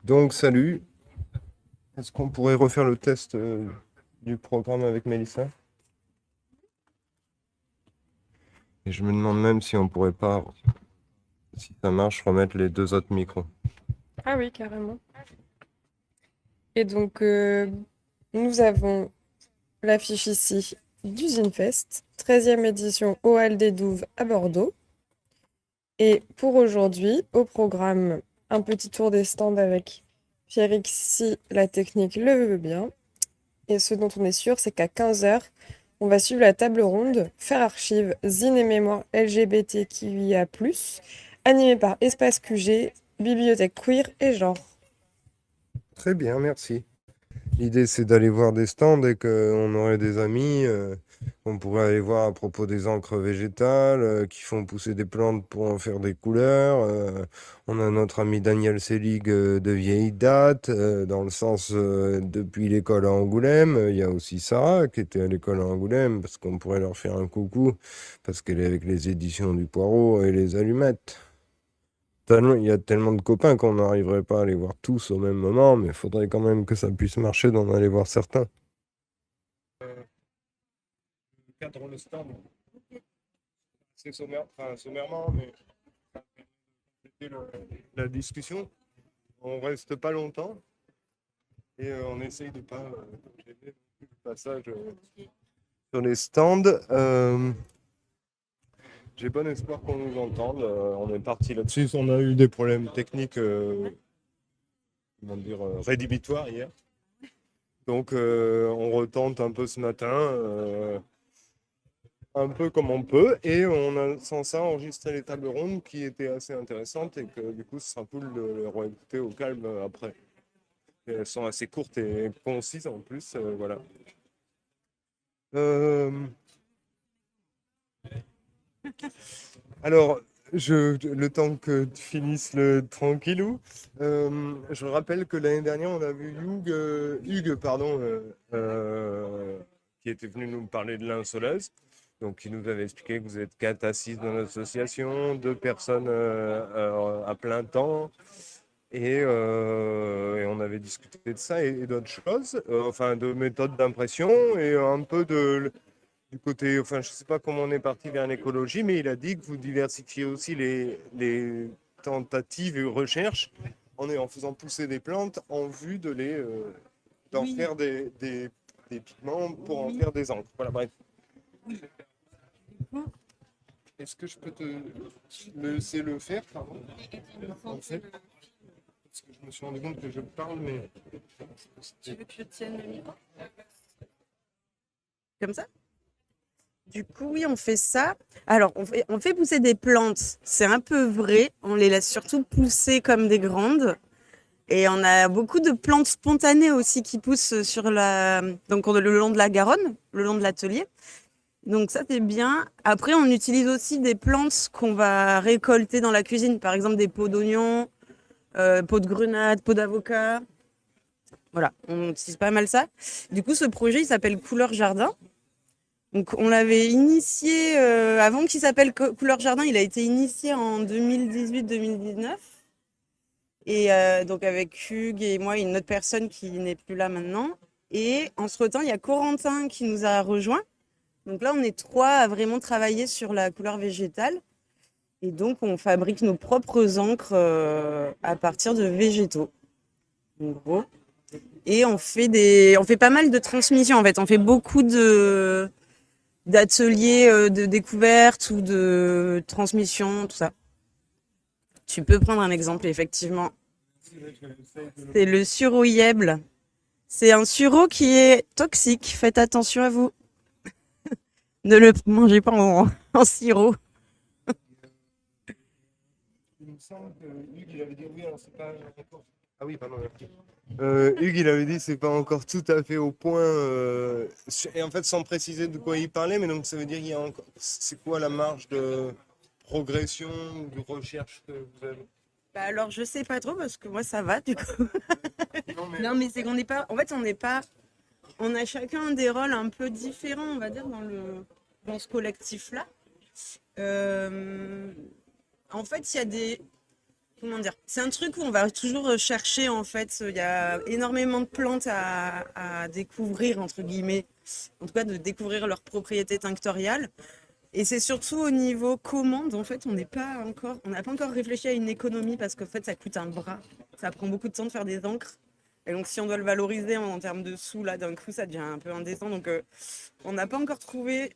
Donc, salut. Est-ce qu'on pourrait refaire le test du programme avec Mélissa? Et je me demande même si on pourrait pas, si ça marche, remettre les deux autres micros. Ah oui, carrément. Et donc, nous avons l'affiche ici d'Usine Fest, 13e édition au Hall des Douves à Bordeaux. Et pour aujourd'hui, au programme, un petit tour des stands avec Pierrick si la technique le veut bien. Et ce dont on est sûr, c'est qu'à 15 heures, on va suivre la table ronde Faire Archive, Zine et Mémoire LGBTQIA+, animée par Espace QG, Bibliothèque Queer et Genre. Très bien, merci. L'idée, c'est d'aller voir des stands et qu'on aurait des amis qu'on pourrait aller voir à propos des encres végétales qui font pousser des plantes pour en faire des couleurs. On a notre ami Daniel Selig de vieille date, dans le sens depuis l'école à Angoulême. Il y a aussi Sarah qui était à l'école à Angoulême parce qu'on pourrait leur faire un coucou parce qu'elle est avec les éditions du Poireau et les Allumettes. Il y a tellement de copains qu'on n'arriverait pas à les voir tous au même moment, mais il faudrait quand même que ça puisse marcher d'en aller voir certains. Cadre le stand, c'est sommairement, mais c'était la discussion. On reste pas longtemps et on essaye de pas gêner le passage sur les stands. J'ai bon espoir qu'on nous entende. On est parti là-dessus. On a eu des problèmes techniques, comment dire, rédhibitoires hier. Donc, on retente un peu ce matin, un peu comme on peut, et on a sans ça enregistré les tables rondes qui étaient assez intéressantes et que du coup, ce sera cool de les réécouter au calme après. Et elles sont assez courtes et concises en plus, voilà. Euh, alors, le temps que tu finisses le tranquillou, je rappelle que l'année dernière, on a vu Hugues, pardon, qui était venu nous parler de l'insoleuse. Donc, il nous avait expliqué que vous êtes 4 à 6 dans l'association, 2 personnes à plein temps. Et on avait discuté de ça et d'autres choses, enfin de méthodes d'impression et un peu du côté, enfin je ne sais pas comment on est parti vers l'écologie, mais il a dit que vous diversifiez aussi les tentatives et recherches en faisant pousser des plantes en vue d'en Oui, faire des pigments pour en oui, faire des encres. Voilà, bref. oui. Du coup, Est-ce que je peux te laisser le faire, pardon? En fait, parce que je me suis rendu compte que je parle, mais tu veux que je tienne le micro? Comme ça? Du coup, oui, on fait ça. Alors, on fait pousser des plantes. C'est un peu vrai. On les laisse surtout pousser comme des grandes. Et on a beaucoup de plantes spontanées aussi qui poussent donc le long de la Garonne, le long de l'atelier. Donc ça, c'est bien. Après, on utilise aussi des plantes qu'on va récolter dans la cuisine. Par exemple, des pots d'oignons, pots de grenade, pots d'avocat. Voilà, on utilise pas mal ça. Du coup, ce projet, il s'appelle Couleur Jardin. Donc, on l'avait initié avant qu'il s'appelle Couleur Jardin. Il a été initié en 2018-2019. Et donc, avec Hugues et moi, une autre personne qui n'est plus là maintenant. Et entre-temps, il y a Corentin qui nous a rejoints. Donc là, on est trois à vraiment travailler sur la couleur végétale. Et donc, on fabrique nos propres encres à partir de végétaux, en gros. Et on fait pas mal de transmissions en fait. On fait beaucoup d'ateliers de découverte ou de transmission, tout ça. Tu peux prendre un exemple, effectivement. C'est le suroïèble. C'est un sureau qui est toxique. Faites attention à vous. Ne le mangez pas en sirop. il me semble que Hugues, il avait dit oui, alors c'est pas encore. Ah oui, pardon. Merci. Hugues, il avait dit c'est pas encore tout à fait au point. Et en fait, sans préciser de quoi il parlait, mais donc ça veut dire qu'il y a encore. C'est quoi la marge de progression ou de recherche que vous avez? Bah alors, je sais pas trop parce que moi, ça va, du coup. Non, mais Non, mais c'est qu'on n'est pas. En fait, on n'est pas. On a chacun des rôles un peu différents, on va dire, dans ce collectif-là. Euh, En fait, il y a des comment dire? C'est un truc où on va toujours chercher, en fait. Il y a énormément de plantes à découvrir, entre guillemets. En tout cas, de découvrir leurs propriétés tinctoriales. Et c'est surtout au niveau commande, en fait, on n'a pas encore réfléchi à une économie parce qu'en fait, ça coûte un bras. Ça prend beaucoup de temps de faire des encres. Et donc, si on doit le valoriser en termes de sous, là, d'un coup, ça devient un peu indécent. Donc, on n'a pas encore trouvé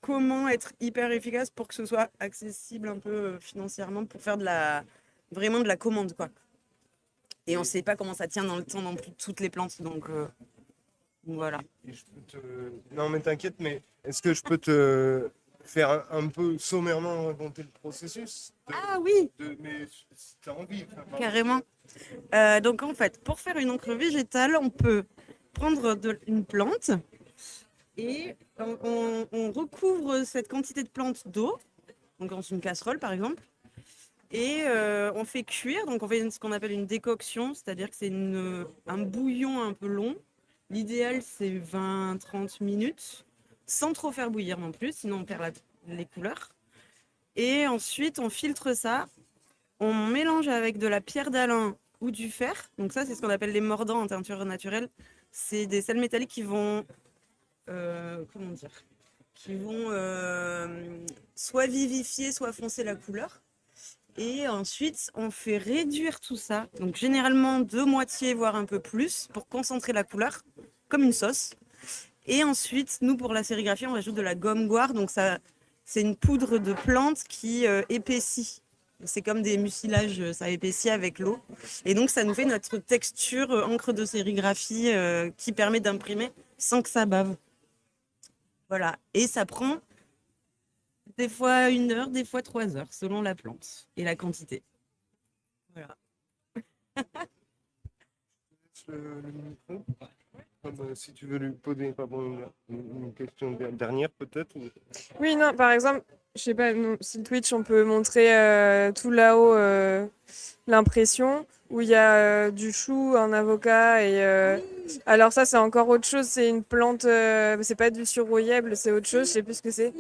comment être hyper efficace pour que ce soit accessible un peu financièrement pour faire vraiment de la commande, quoi. Et on ne sait pas comment ça tient dans le temps non plus, toutes les plantes. Donc, voilà. Et je peux Non, mais t'inquiète, mais est-ce que je peux te faire un peu sommairement raconter le processus Ah oui, mais si t'as envie. Enfin, pardon. carrément. Donc en fait, pour faire une encre végétale, on peut prendre une plante et on recouvre cette quantité de plante d'eau, donc dans une casserole par exemple, et on fait cuire, donc on fait ce qu'on appelle une décoction, c'est-à-dire que c'est un bouillon un peu long. L'idéal c'est 20-30 minutes, sans trop faire bouillir non plus, sinon on perd les couleurs. Et ensuite on filtre ça. On mélange avec de la pierre d'Alain ou du fer. Donc ça, c'est ce qu'on appelle les mordants en teinture naturelle. C'est des sels métalliques qui vont, comment dire, qui vont soit vivifier, soit foncer la couleur. Et ensuite, on fait réduire tout ça. Donc généralement de moitié, voire un peu plus, pour concentrer la couleur, comme une sauce. Et ensuite, nous, pour la sérigraphie, on rajoute de la gomme goire. Donc ça, c'est une poudre de plante qui épaissit. C'est comme des mucilages, ça épaissit avec l'eau. Et donc, ça nous fait notre texture encre de sérigraphie qui permet d'imprimer sans que ça bave. Voilà. Et ça prend des fois 1 heure, des fois 3 heures, selon la plante et la quantité. Voilà. Le micro. Comme, si tu veux lui poser pardon, une question dernière peut-être. Oui, non, par exemple, je sais pas, si le Twitch, on peut montrer tout là-haut l'impression où il y a du chou, un avocat et alors ça c'est encore autre chose, c'est une plante, c'est pas du surrouillable, c'est autre chose, je sais plus ce que c'est.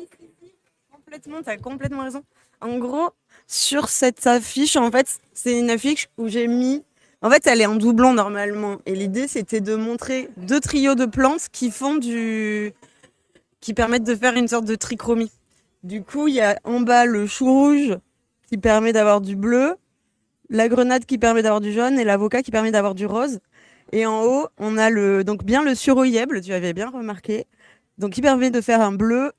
Complètement, tu as complètement raison. En gros, sur cette affiche, en fait, c'est une affiche où j'ai mis. En fait, elle est en doublon normalement. Et l'idée, c'était de montrer 2 trios de plantes qui permettent de faire une sorte de trichromie. Du coup, il y a en bas le chou rouge qui permet d'avoir du bleu, la grenade qui permet d'avoir du jaune et l'avocat qui permet d'avoir du rose. Et en haut, on a donc bien le suroyèble, tu avais bien remarqué, donc qui permet de faire un bleu,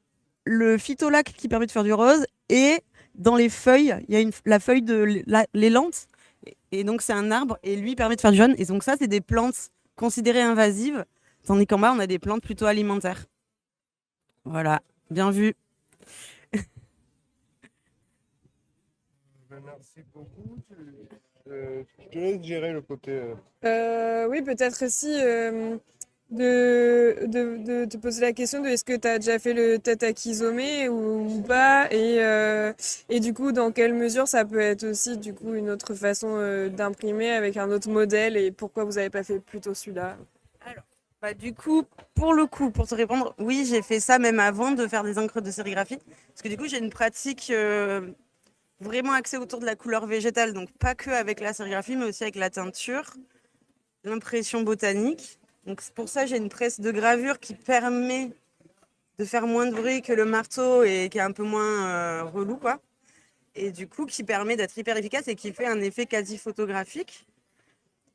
le phytolac qui permet de faire du rose, et dans les feuilles, il y a la feuille de l'élante, et donc c'est un arbre, et lui permet de faire du jaune. Et donc ça, c'est des plantes considérées invasives, tandis qu'en bas, on a des plantes plutôt alimentaires. Voilà, bien vu. Merci beaucoup. Je te laisse gérer le côté. Oui, peut-être aussi de te poser la question de est-ce que tu as déjà fait le tataki-somé ou pas et du coup dans quelle mesure ça peut être aussi du coup une autre façon d'imprimer avec un autre modèle et pourquoi vous n'avez pas fait plutôt celui-là? Alors, du coup, pour le coup, pour te répondre, oui, j'ai fait ça même avant de faire des encres de sérigraphie. Parce que du coup, j'ai une pratique vraiment axée autour de la couleur végétale. Donc, pas que avec la sérigraphie, mais aussi avec la teinture, l'impression botanique. Donc, pour ça, j'ai une presse de gravure qui permet de faire moins de bruit que le marteau et qui est un peu moins relou, quoi. Et du coup, qui permet d'être hyper efficace et qui fait un effet quasi photographique.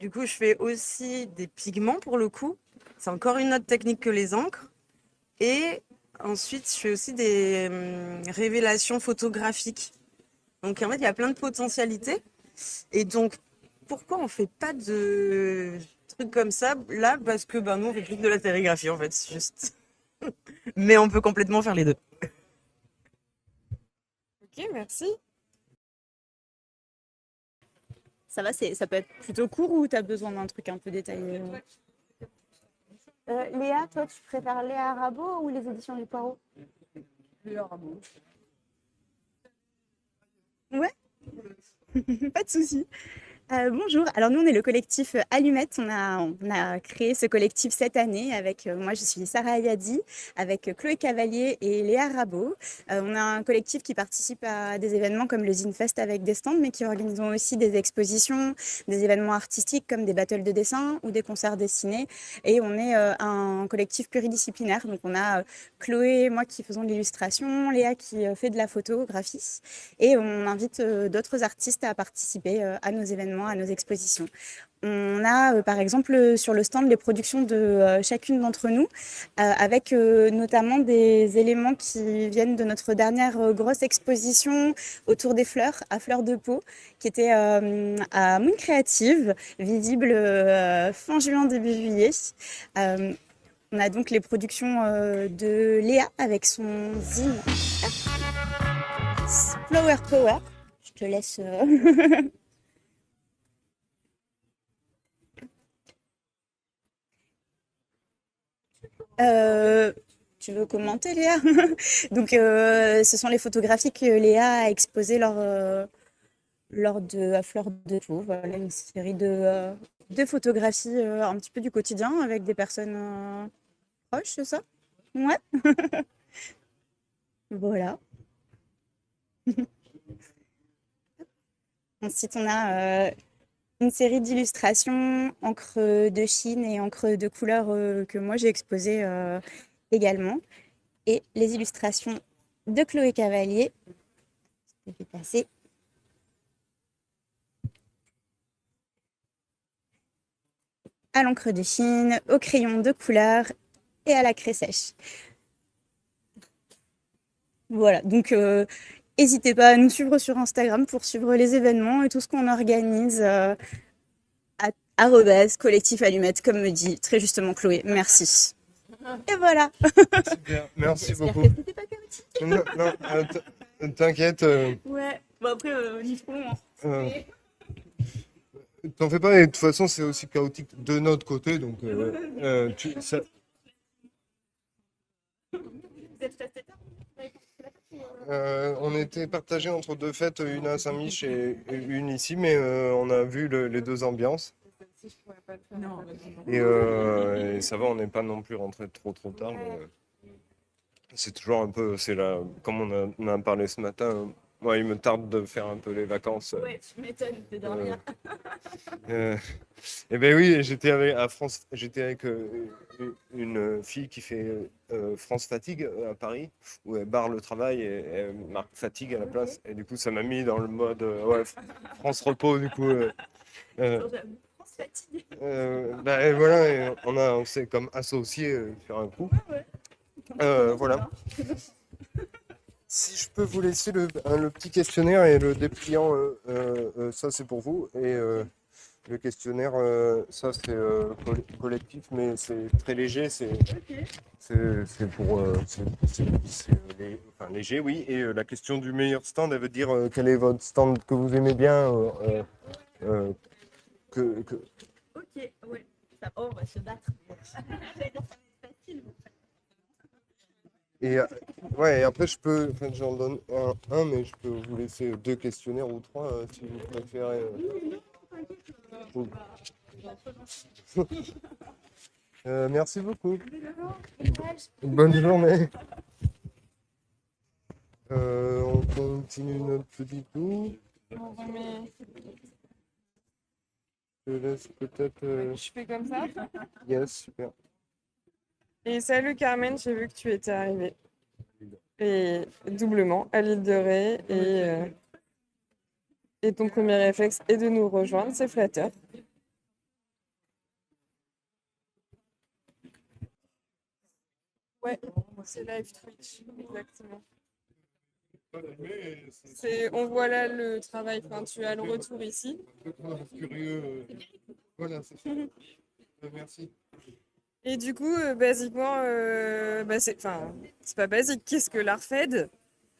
Du coup, je fais aussi des pigments pour le coup. C'est encore une autre technique que les encres. Et ensuite, je fais aussi des révélations photographiques. Donc, en fait, il y a plein de potentialités. Et donc, pourquoi on fait pas de trucs comme ça là? Parce que nous, on fait juste de la sérigraphie, en fait. Juste. Mais on peut complètement faire les deux. Ok, merci. Ça va, ça peut être plutôt court ou tu as besoin d'un truc un peu détaillé? Léa, toi, tu préfères Léa Rabot ou les éditions du Poirot? Léa Rabot. Ouais, pas de souci. Bonjour, alors nous on est le collectif Allumette, on a créé ce collectif cette année avec, moi je suis Sarah Ayadi, avec Chloé Cavalier et Léa Rabot. On a un collectif qui participe à des événements comme le Zinfest avec des stands, mais qui organisons aussi des expositions, des événements artistiques comme des battles de dessin ou des concerts dessinés. Et on est un collectif pluridisciplinaire, donc on a Chloé et moi qui faisons de l'illustration, Léa qui fait de la photographie, et on invite d'autres artistes à participer à nos événements, à nos expositions. On a par exemple sur le stand les productions de chacune d'entre nous, avec notamment des éléments qui viennent de notre dernière grosse exposition autour des fleurs, à Fleurs de Pau, qui était à Moon Créative, visible fin juin, début juillet. On a donc les productions de Léa avec son zine Flower Power. Je te laisse. Tu veux commenter, Léa? Donc, ce sont les photographies que Léa a exposées lors de à Fleur de Pau. Voilà, une série de photographies un petit peu du quotidien avec des personnes proches, c'est ça? Ouais, voilà. Ensuite, on a une série d'illustrations, encre de Chine et encre de couleur que moi j'ai exposées également. Et les illustrations de Chloé Cavalier. Je vais passer. À l'encre de Chine, au crayon de couleur et à la craie sèche. Voilà, donc n'hésitez pas à nous suivre sur Instagram pour suivre les événements et tout ce qu'on organise. Collectif Allumette, comme me dit très justement Chloé. Merci. Et voilà. Super, merci J'espère beaucoup. que c'était pas chaotique. Non, non, t'inquiète, Ouais, bon après, Nico, euh, t'en fais pas, et de toute façon, c'est aussi chaotique de notre côté, donc vous êtes resté tard? on était partagés entre deux fêtes, une à Saint-Mich et une ici, mais on a vu les deux ambiances. Non. Et ça va, on n'est pas non plus rentré trop tard, mais c'est toujours un peu, comme on a parlé ce matin, moi il me tarde de faire un peu les vacances. Ouais, tu m'étonnes de dormir. Et ben oui, j'étais avec une fille qui fait France Fatigue à Paris, où elle barre le travail et elle marque Fatigue à la place. Et du coup, ça m'a mis dans le mode ouais, France Repos, du coup. On se fatigue. Et voilà, et on s'est comme associé sur un coup. Voilà. Si je peux vous laisser le petit questionnaire et le dépliant, ça c'est pour vous. Et le questionnaire, ça c'est collectif, mais c'est très léger. C'est pour. Enfin, léger, oui. Et la question du meilleur stand, elle veut dire quel est votre stand que vous aimez bien. Que... Ok, ouais. On va se battre. Facile. Et ouais, et après, enfin, j'en donne un, mais je peux vous laisser deux questionnaires ou trois si vous préférez. Ou- merci beaucoup. Bonne journée. On continue notre petit tour. On remet. Je laisse peut-être. Je fais comme ça. Yes, super. Et salut Carmen, j'ai vu que tu étais arrivée. Et doublement, à l'île de Ré. Et ton premier réflexe est de nous rejoindre, c'est flatteur. Ouais, c'est live Twitch, exactement. On voit là le travail, enfin, tu as le retour ici. Curieux. Voilà, c'est ça. Merci. Et du coup, basiquement, c'est pas basique. Qu'est-ce que l'ARFED?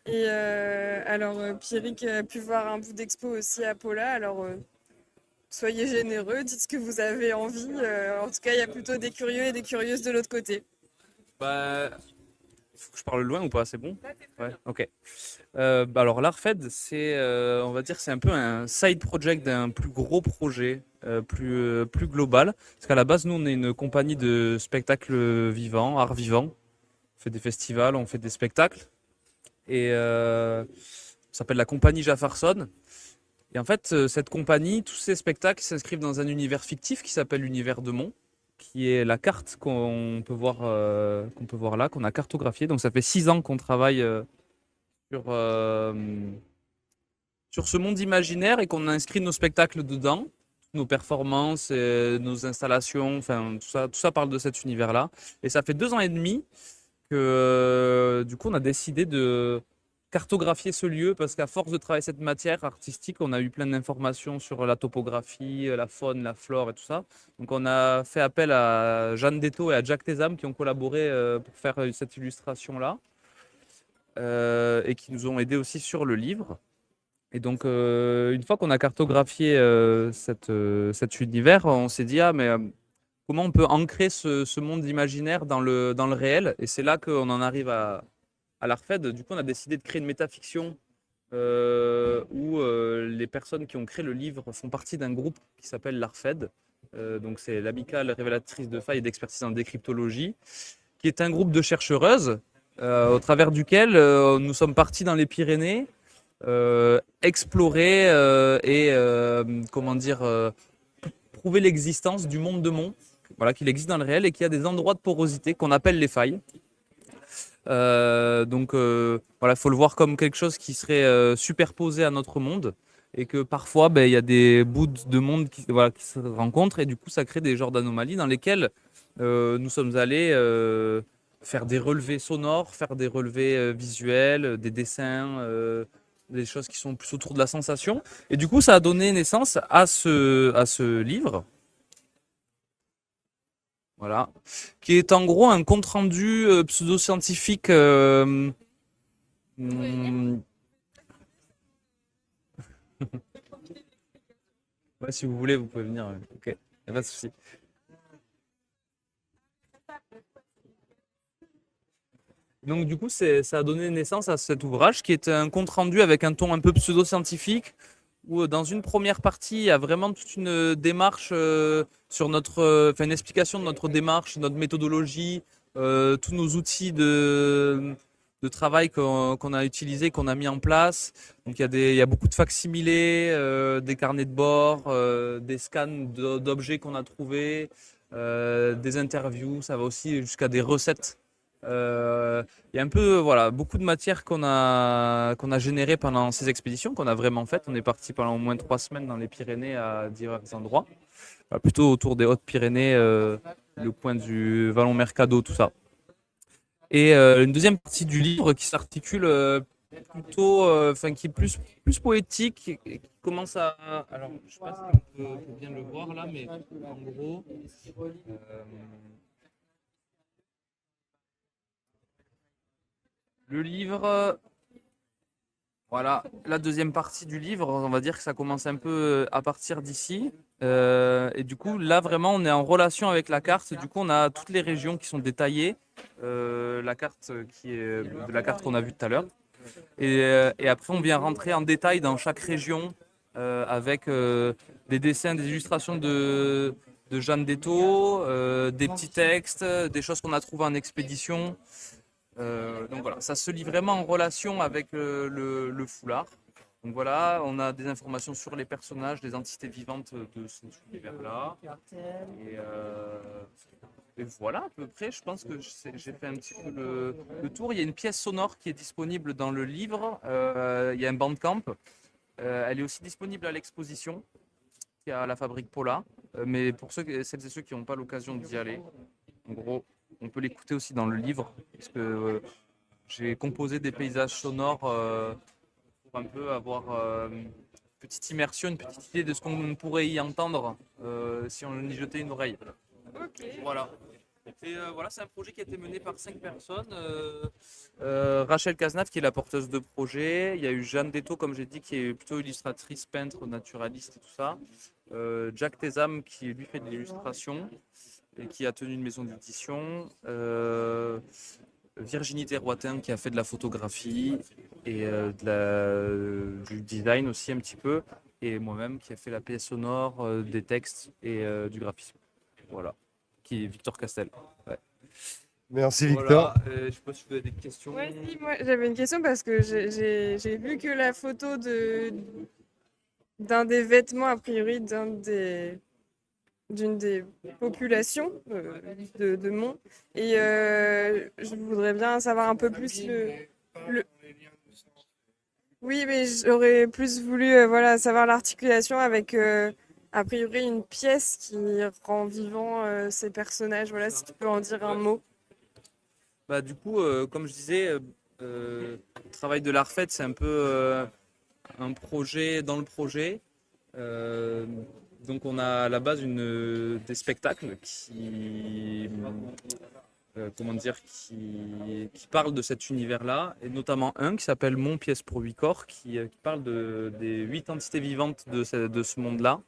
Et alors, Pierrick a pu voir un bout d'expo aussi à Paula. Alors, soyez généreux, dites ce que vous avez envie. En tout cas, il y a plutôt des curieux et des curieuses de l'autre côté. Bah, Faut que je parle loin ou pas? C'est bon? Ouais, ok. Alors l'ARFED, on va dire, c'est un peu un side project d'un plus gros projet, plus global. Parce qu'à la base, nous, on est une compagnie de spectacles vivants, art vivant. On fait des festivals, on fait des spectacles. Et ça s'appelle la compagnie Jefferson. Et en fait, cette compagnie, tous ces spectacles s'inscrivent dans un univers fictif qui s'appelle l'univers de Mont, qui est la carte qu'on peut voir là, qu'on a cartographiée. Donc ça fait 6 ans qu'on travaille sur, euh, sur ce monde imaginaire et qu'on inscrit nos spectacles dedans, nos performances, nos installations, enfin tout ça parle de cet univers-là. Et ça fait 2 ans et demi que du coup on a décidé de cartographier ce lieu parce qu'à force de travailler cette matière artistique, on a eu plein d'informations sur la topographie, la faune, la flore et tout ça. Donc on a fait appel à Jeanne Detto et à Jack Tezam qui ont collaboré pour faire cette illustration-là et qui nous ont aidés aussi sur le livre. Et donc une fois qu'on a cartographié cet univers, on s'est dit, ah mais comment on peut ancrer ce monde imaginaire dans le réel? Et c'est là qu'on en arrive à l'ARFED. Du coup, on a décidé de créer une métafiction où les personnes qui ont créé le livre font partie d'un groupe qui s'appelle l'ARFED. Donc, c'est l'amicale révélatrice de failles et d'expertise en décryptologie, qui est un groupe de chercheuses au travers duquel nous sommes partis dans les Pyrénées explorer et comment dire prouver l'existence du monde de Mont, voilà, qu'il existe dans le réel et qu'il y a des endroits de porosité qu'on appelle les failles. Donc voilà, il faut le voir comme quelque chose qui serait superposé à notre monde et que parfois il y a des bouts de monde voilà, qui se rencontrent et du coup ça crée des genres d'anomalies dans lesquelles nous sommes allés faire des relevés sonores, faire des relevés visuels, des dessins, des choses qui sont plus autour de la sensation. Et du coup ça a donné naissance à ce livre. Voilà, qui est en gros un compte-rendu pseudo-scientifique. Hmm, ouais, si vous voulez, vous pouvez venir. Ok, y a pas de souci. Donc du coup, ça a donné naissance à cet ouvrage qui est un compte-rendu avec un ton un peu pseudo-scientifique où dans une première partie, il y a vraiment toute une démarche sur enfin une explication de notre démarche, notre méthodologie, tous nos outils de travail qu'on a utilisés, qu'on a mis en place. Donc il y a beaucoup de facsimilés, des carnets de bord, des scans d'objets qu'on a trouvés, des interviews, ça va aussi jusqu'à des recettes. Il y a un peu, voilà, beaucoup de matière qu'on a générée pendant ces expéditions, qu'on a vraiment faites. On est parti pendant au moins 3 semaines dans les Pyrénées à divers endroits, plutôt autour des Hautes-Pyrénées, le coin du Vallon Mercado, tout ça. Et une deuxième partie du livre qui s'articule plutôt, enfin qui est plus poétique, et qui commence à. Alors, je sais pas si on peut bien le voir là, mais en gros. Le livre, voilà, la deuxième partie du livre, on va dire que ça commence un peu à partir d'ici. Et du coup, là, vraiment, on est en relation avec la carte. Du coup, on a toutes les régions qui sont détaillées. La carte qui est de la carte qu'on a vue tout à l'heure. Et après, on vient rentrer en détail dans chaque région avec des dessins, des illustrations de Jeanne Detto, des petits textes, des choses qu'on a trouvées en expédition. Donc voilà, ça se lit vraiment en relation avec le foulard. Donc voilà, on a des informations sur les personnages, les entités vivantes de cet univers-là. Et voilà, à peu près, je pense que j'ai fait un petit peu le tour. Il y a une pièce sonore qui est disponible dans le livre. Il y a un bandcamp. Elle est aussi disponible à l'exposition qui est à la Fabrique Paula. Mais pour celles et ceux qui n'ont pas l'occasion d'y aller, en gros, on peut l'écouter aussi dans le livre, parce que j'ai composé des paysages sonores pour un peu avoir une petite immersion, une petite idée de ce qu'on pourrait y entendre si on y jetait une oreille. Ok. Voilà. Et voilà, c'est un projet qui a été mené par 5 personnes. Rachel Cazenave, qui est la porteuse de projet. Il y a eu Jeanne Detto, comme j'ai dit, qui est plutôt illustratrice, peintre, naturaliste et tout ça. Jack Tezam, qui lui fait de l'illustration et qui a tenu une maison d'édition. Virginie Terroitin qui a fait de la photographie et du design aussi un petit peu, et moi-même qui a fait la pièce sonore, des textes et du graphisme. Voilà, qui est Victor Castel. Ouais. Merci Voilà, Victor. je sais pas si vous avez des questions. Ouais, si, moi j'avais une question parce que j'ai vu que la photo d'un des vêtements, a priori, d'une des populations de Mont. Et je voudrais bien savoir un peu plus le... Oui, mais j'aurais plus voulu voilà, savoir l'articulation avec, a priori, une pièce qui rend vivant ces personnages. Voilà, si tu peux en dire un mot. Bah, du coup, comme je disais, le travail de l'ARFED, c'est un peu un projet dans le projet. Euh, donc on a à la base des spectacles comment dire, qui parlent de cet univers-là, et notamment un qui s'appelle Mon pièce pour 8 corps, qui parle des 8 entités vivantes de ce monde-là.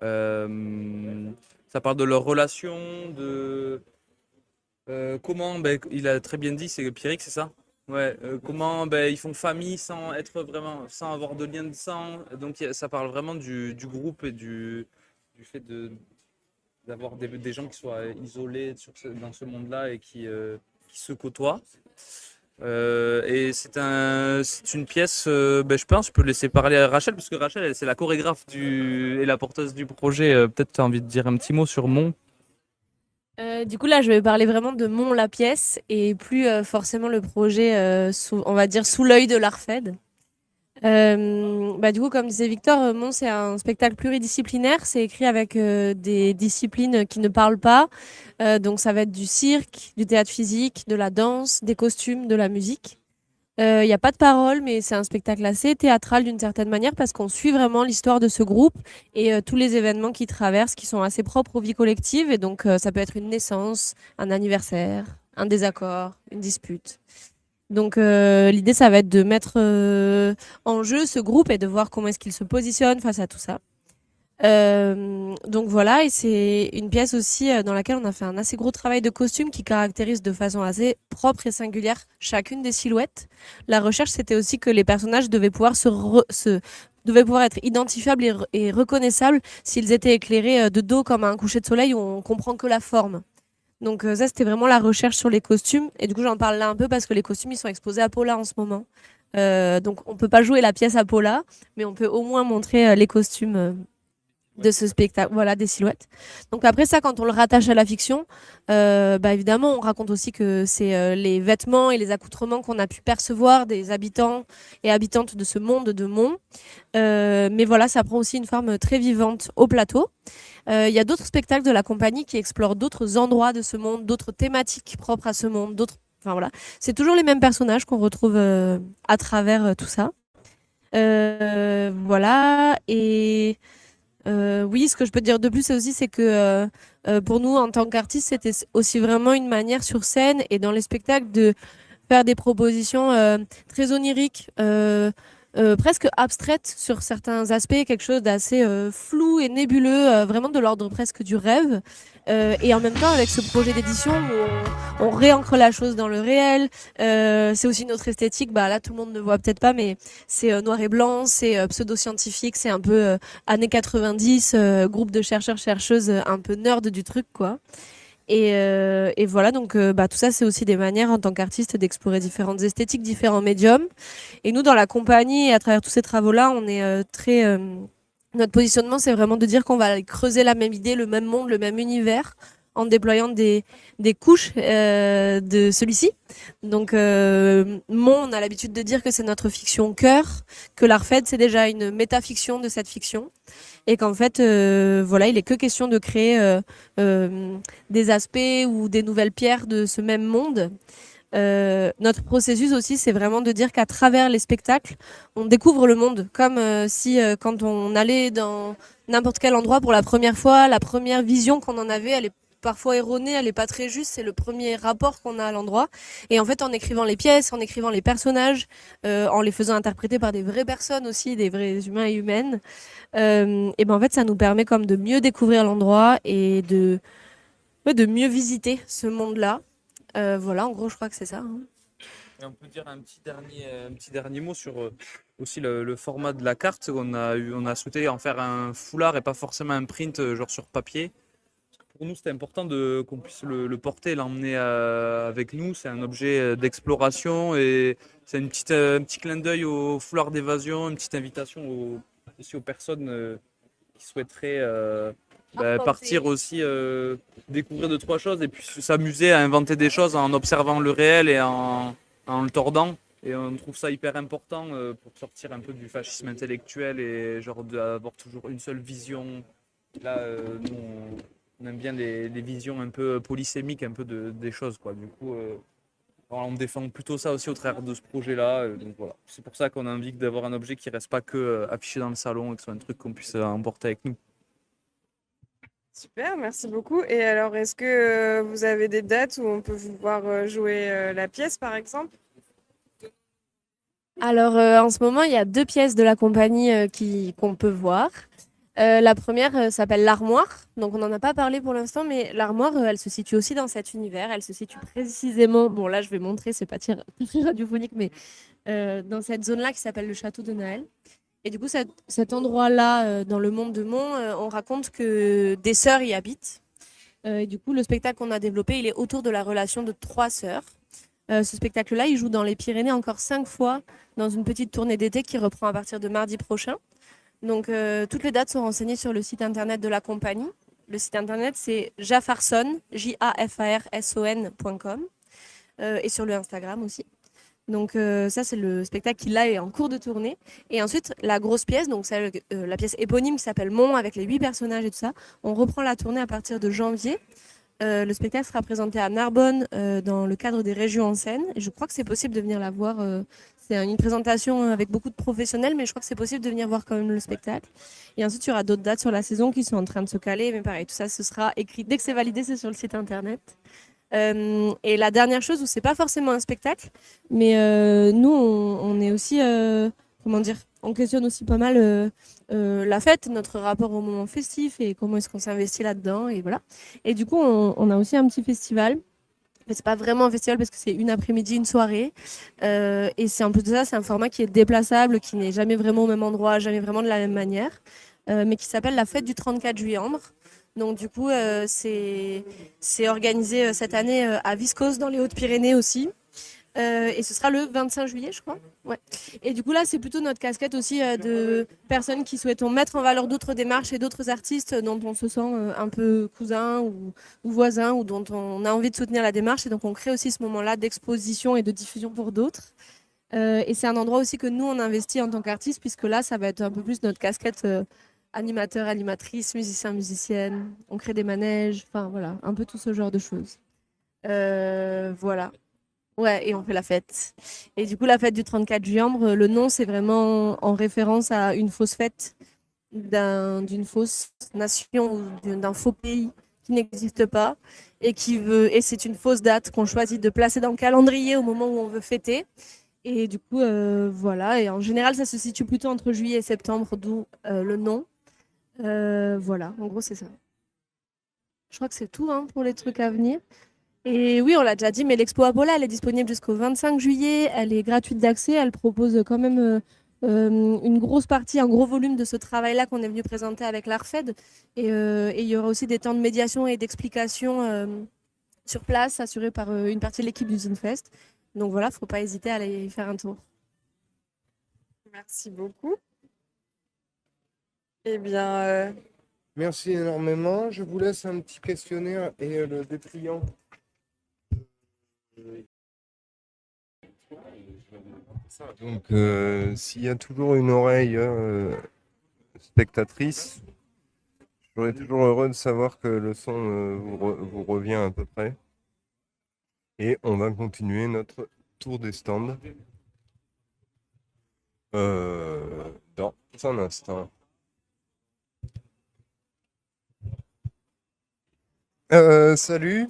Ça parle de leurs relations, comment, ben, il a très bien dit, c'est Pierrick, c'est ça? Ouais, comment ben, ils font famille sans avoir de lien de sang. Donc ça parle vraiment du groupe et du fait d'avoir des gens qui soient isolés dans ce monde-là et qui se côtoient. Et c'est une pièce, ben, je peux laisser parler à Rachel, parce que Rachel, c'est la chorégraphe et la porteuse du projet. Peut-être tu as envie de dire un petit mot sur Mon. Du coup, là, je vais parler vraiment de Mon la pièce et plus forcément le projet, on va dire, sous l'œil de l'ARFED. Du coup, comme disait Victor, Mon, c'est un spectacle pluridisciplinaire. C'est écrit avec des disciplines qui ne parlent pas. Donc, ça va être du cirque, du théâtre physique, de la danse, des costumes, de la musique. Il n'y a pas de parole, mais c'est un spectacle assez théâtral d'une certaine manière parce qu'on suit vraiment l'histoire de ce groupe et tous les événements qui traversent, qui sont assez propres aux vies collectives. Et donc, ça peut être une naissance, un anniversaire, un désaccord, une dispute. Donc, l'idée, ça va être de mettre en jeu ce groupe et de voir comment est-ce qu'il se positionne face à tout ça. Donc voilà, et c'est une pièce aussi dans laquelle on a fait un assez gros travail de costume qui caractérise de façon assez propre et singulière chacune des silhouettes. La recherche, c'était aussi que les personnages devaient pouvoir devaient pouvoir être identifiables et reconnaissables s'ils étaient éclairés de dos comme à un coucher de soleil où on comprend que la forme. Donc ça, c'était vraiment la recherche sur les costumes. Et du coup, j'en parle là un peu parce que les costumes, ils sont exposés à Paula en ce moment. Donc on peut pas jouer la pièce à Paula, mais on peut au moins montrer les costumes de ce spectacle, voilà, des silhouettes. Donc après ça, quand on le rattache à la fiction, évidemment, on raconte aussi que c'est les vêtements et les accoutrements qu'on a pu percevoir des habitants et habitantes de ce monde de Mont. Mais voilà, ça prend aussi une forme très vivante au plateau. Il y a d'autres spectacles de la compagnie qui explorent d'autres endroits de ce monde, d'autres thématiques propres à ce monde, Enfin voilà, c'est toujours les mêmes personnages qu'on retrouve à travers tout ça. Voilà, et oui, ce que je peux dire de plus aussi, c'est que pour nous, en tant qu'artistes, c'était aussi vraiment une manière sur scène et dans les spectacles de faire des propositions très oniriques, presque abstraites sur certains aspects, quelque chose d'assez flou et nébuleux, vraiment de l'ordre presque du rêve. Et en même temps, avec ce projet d'édition où on réancre la chose dans le réel, c'est aussi notre esthétique. Bah là, tout le monde ne voit peut-être pas, mais c'est noir et blanc, c'est pseudo-scientifique, c'est un peu années 90, groupe de chercheurs-chercheuses un peu nerd du truc, quoi. Et voilà, donc tout ça, c'est aussi des manières en tant qu'artiste d'explorer différentes esthétiques, différents médiums. Et nous, dans la compagnie, et à travers tous ces travaux-là, on est très... Notre positionnement, c'est vraiment de dire qu'on va creuser la même idée, le même monde, le même univers, en déployant des couches de celui-ci. Donc, on a l'habitude de dire que c'est notre fiction cœur, que l'ARFED, c'est déjà une métafiction de cette fiction. Et qu'en fait, voilà, il est que question de créer des aspects ou des nouvelles pierres de ce même monde. Notre processus aussi, c'est vraiment de dire qu'à travers les spectacles, on découvre le monde. Comme si quand on allait dans n'importe quel endroit pour la première fois, la première vision qu'on en avait, elle est parfois erronée, elle est pas très juste, c'est le premier rapport qu'on a à l'endroit. Et en fait, en écrivant les pièces, en écrivant les personnages, en les faisant interpréter par des vraies personnes aussi, des vrais humains et humaines, en fait, ça nous permet comme de mieux découvrir l'endroit et de mieux visiter ce monde-là. Voilà, en gros, je crois que c'est ça, hein. Et on peut dire un petit dernier mot sur aussi le format de la carte. On a souhaité en faire un foulard et pas forcément un print genre sur papier. Pour nous, c'était important qu'on puisse le porter et l'emmener avec nous. C'est un objet d'exploration et c'est un petit clin d'œil au foulard d'évasion, une petite invitation aussi aux personnes qui souhaiteraient partir aussi découvrir deux, trois choses et puis s'amuser à inventer des choses en observant le réel et en le tordant. Et on trouve ça hyper important pour sortir un peu du fascisme intellectuel et genre d'avoir toujours une seule vision. Là, nous, on aime bien les visions un peu polysémiques, un peu des choses, quoi. Du coup, voilà, on défend plutôt ça aussi au travers de ce projet-là. Donc voilà, c'est pour ça qu'on a envie d'avoir un objet qui reste pas que affiché dans le salon et que ce soit un truc qu'on puisse emporter avec nous. Super, merci beaucoup. Et alors, est-ce que vous avez des dates où on peut vous voir jouer la pièce, par exemple? Alors, en ce moment, il y a 2 pièces de la compagnie qu'on peut voir. La première s'appelle L'Armoire. Donc, on n'en a pas parlé pour l'instant, mais l'Armoire, elle se situe aussi dans cet univers. Elle se situe précisément, bon, là, je vais montrer, c'est pas très radiophonique, mais dans cette zone-là qui s'appelle le Château de Naël. Et du coup, cet endroit-là, dans le monde de Mont, on raconte que des sœurs y habitent. Et du coup, le spectacle qu'on a développé, il est autour de la relation de 3 sœurs. Ce spectacle-là, il joue dans les Pyrénées encore 5 fois dans une petite tournée d'été qui reprend à partir de mardi prochain. Donc, toutes les dates sont renseignées sur le site internet de la compagnie. Le site internet, c'est jafarson, jafarson.com, et sur le Instagram aussi. Donc, ça, c'est le spectacle qui, là, est en cours de tournée. Et ensuite, la grosse pièce, donc la pièce éponyme qui s'appelle Mont, avec les 8 personnages et tout ça, on reprend la tournée à partir de janvier. Le spectacle sera présenté à Narbonne dans le cadre des Régions en scène. Et je crois que c'est possible de venir la voir. C'est une présentation avec beaucoup de professionnels, mais je crois que c'est possible de venir voir quand même le spectacle. Et ensuite, il y aura d'autres dates sur la saison qui sont en train de se caler. Mais pareil, tout ça, ce sera écrit. Dès que c'est validé, c'est sur le site internet. Et la dernière chose où c'est pas forcément un spectacle, mais nous, on est aussi, comment dire, on questionne aussi pas mal la fête, notre rapport au moment festif et comment est-ce qu'on s'investit là-dedans. Et voilà. Et du coup, on a aussi un petit festival. Mais c'est pas vraiment un festival parce que c'est une après-midi, une soirée. Et c'est en plus de ça, c'est un format qui est déplaçable, qui n'est jamais vraiment au même endroit, jamais vraiment de la même manière, mais qui s'appelle la fête du 34 juillet. Donc du coup, c'est organisé cette année à Viscose dans les Hautes-Pyrénées aussi. Et ce sera le 25 juillet, je crois. Ouais. Et du coup, là, c'est plutôt notre casquette aussi de personnes qui souhaitons mettre en valeur d'autres démarches et d'autres artistes dont on se sent un peu cousin ou voisin ou dont on a envie de soutenir la démarche. Et donc, on crée aussi ce moment-là d'exposition et de diffusion pour d'autres. Et c'est un endroit aussi que nous, on investit en tant qu'artistes, puisque là, ça va être un peu plus notre casquette animateur, animatrice, musicien, musicienne. On crée des manèges, enfin voilà, un peu tout ce genre de choses. Voilà. Ouais, et on fait la fête. Et du coup, la fête du 34 juillet, le nom, c'est vraiment en référence à une fausse fête d'une fausse nation ou d'un faux pays qui n'existe pas et c'est une fausse date qu'on choisit de placer dans le calendrier au moment où on veut fêter. Et du coup, voilà. Et en général, ça se situe plutôt entre juillet et septembre, d'où le nom. Voilà, en gros, c'est ça. Je crois que c'est tout hein, pour les trucs à venir. Et oui, on l'a déjà dit, mais l'expo Apolla, elle est disponible jusqu'au 25 juillet. Elle est gratuite d'accès. Elle propose quand même une grosse partie, un gros volume de ce travail-là qu'on est venu présenter avec l'ARFED. Et il y aura aussi des temps de médiation et d'explication sur place, assurés par une partie de l'équipe du Zinfest. Donc voilà, il ne faut pas hésiter à aller y faire un tour. Merci beaucoup. Eh bien, Merci énormément. Je vous laisse un petit questionnaire et le dépliant. Donc, s'il y a toujours une oreille spectatrice, je serais toujours heureux de savoir que le son vous revient à peu près. Et on va continuer notre tour des stands dans un instant. Salut.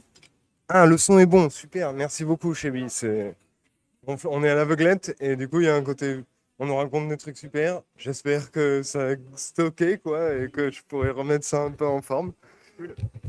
Ah, le son est bon, super. Merci beaucoup, Chébi. On est à l'aveuglette et du coup, il y a un côté. On nous raconte des trucs super. J'espère que ça a stocké, quoi, et que je pourrai remettre ça un peu en forme.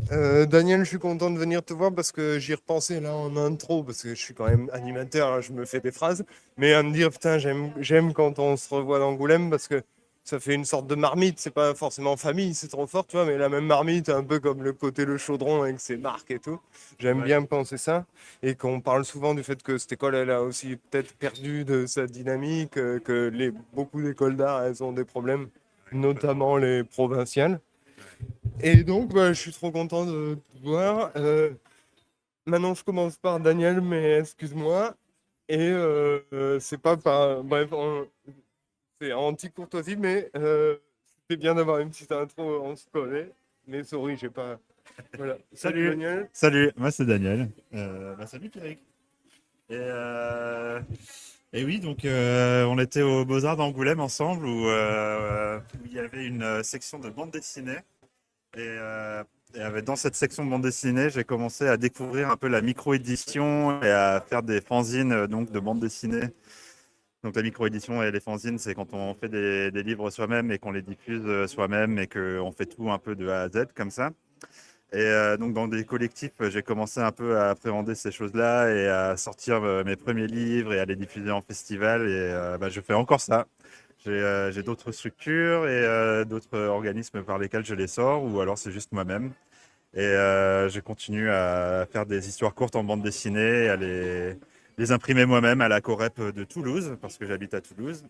Daniel, je suis content de venir te voir parce que j'y repensais là en intro, parce que je suis quand même animateur, hein, je me fais des phrases, mais à me dire, putain, j'aime quand on se revoit d'Angoulême parce que ça fait une sorte de marmite, c'est pas forcément famille, c'est trop fort, tu vois, mais la même marmite, un peu comme le côté Le Chaudron avec ses marques et tout. J'aime Ouais. bien penser ça, et qu'on parle souvent du fait que cette école, elle a aussi peut-être perdu de sa dynamique, que beaucoup d'écoles d'art, elles ont des problèmes, notamment les provinciales. Et donc, bah, je suis trop content de te voir. Maintenant, je commence par Daniel, mais excuse-moi. Et c'est pas par. Bref, c'est anti-courtoisie, mais c'est bien d'avoir une petite intro, on se connaît. Mais sorry, j'ai pas. Voilà. Salut Salut, Daniel. salut, moi c'est Daniel. Salut Pierrick. Et oui, donc on était aux Beaux-Arts d'Angoulême ensemble où il y avait une section de bande dessinée. Dans cette section de bande dessinée, j'ai commencé à découvrir un peu la micro-édition et à faire des fanzines donc, de bande dessinée. Donc la micro-édition et les fanzines, c'est quand on fait des livres soi-même et qu'on les diffuse soi-même et qu'on fait tout un peu de A à Z comme ça. Donc dans des collectifs, j'ai commencé un peu à appréhender ces choses-là et à sortir mes premiers livres et à les diffuser en festival. Je fais encore ça. J'ai d'autres structures et d'autres organismes par lesquels je les sors, ou alors c'est juste moi-même. Je continue à faire des histoires courtes en bande dessinée, à les imprimer moi-même à la Corep de Toulouse, parce que j'habite à Toulouse,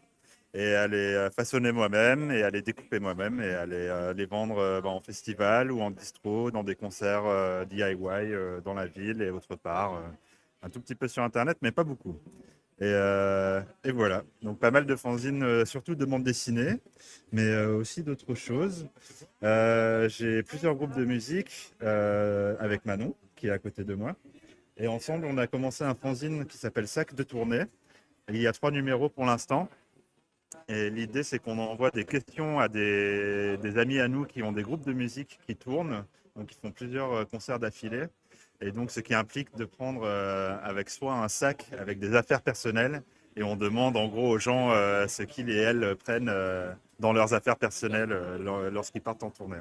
et à les façonner moi-même, et à les découper moi-même, et à les vendre en festival ou en distro, dans des concerts DIY dans la ville et autre part. Un tout petit peu sur Internet, mais pas beaucoup. Et voilà, donc pas mal de fanzines, surtout de bande dessinée, mais aussi d'autres choses. J'ai plusieurs groupes de musique avec Manon, qui est à côté de moi. Et ensemble, on a commencé un fanzine qui s'appelle Sac de tournée. Il y a 3 numéros pour l'instant. Et l'idée, c'est qu'on envoie des questions à des amis à nous qui ont des groupes de musique qui tournent, donc qui font plusieurs concerts d'affilée. Et donc, ce qui implique de prendre avec soi un sac avec des affaires personnelles. Et on demande en gros aux gens ce qu'ils et elles prennent dans leurs affaires personnelles lorsqu'ils partent en tournée.